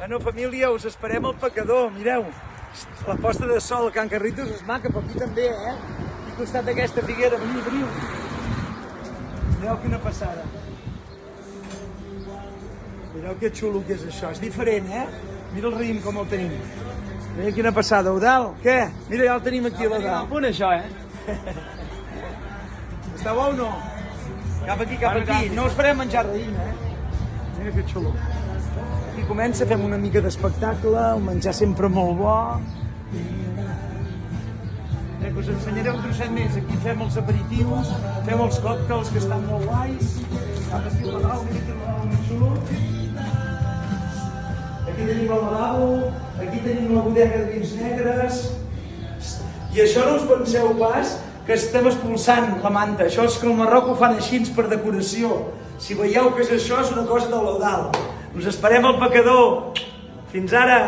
Bueno, família, us esperem al Pecador, mireu. La posta de sol a Can Carritos és maca, però aquí també, eh? Aquí al costat d'aquesta figuera, veniu. Mireu quina passada. Mireu que xulo que és això, és diferent, eh? Mira el raïm com el tenim. Mireu quina passada, Eudal, què? Mira, ja el tenim aquí, l'Eudal. Punt això, Està bo o no? Cap aquí. No us farem menjar raïm, eh? Mira que xulo. Aquí comença, fem una mica d'espectacle, un menjar sempre molt bo. Us ensenyaré un trosset més. Aquí fem els aperitius, fem els còctels que estan molt guais. Cap estil legal, mira que legal, molt xulo. Aquí tenim el lavabo, aquí tenim la bodega de vins negres. I això no us penseu pas que estem expulsant la manta. Això és que al Marroc ho fan així per decoració. Si veieu que és això, és una cosa de l'Eudal. Us esperem al Pecador. Fins ara!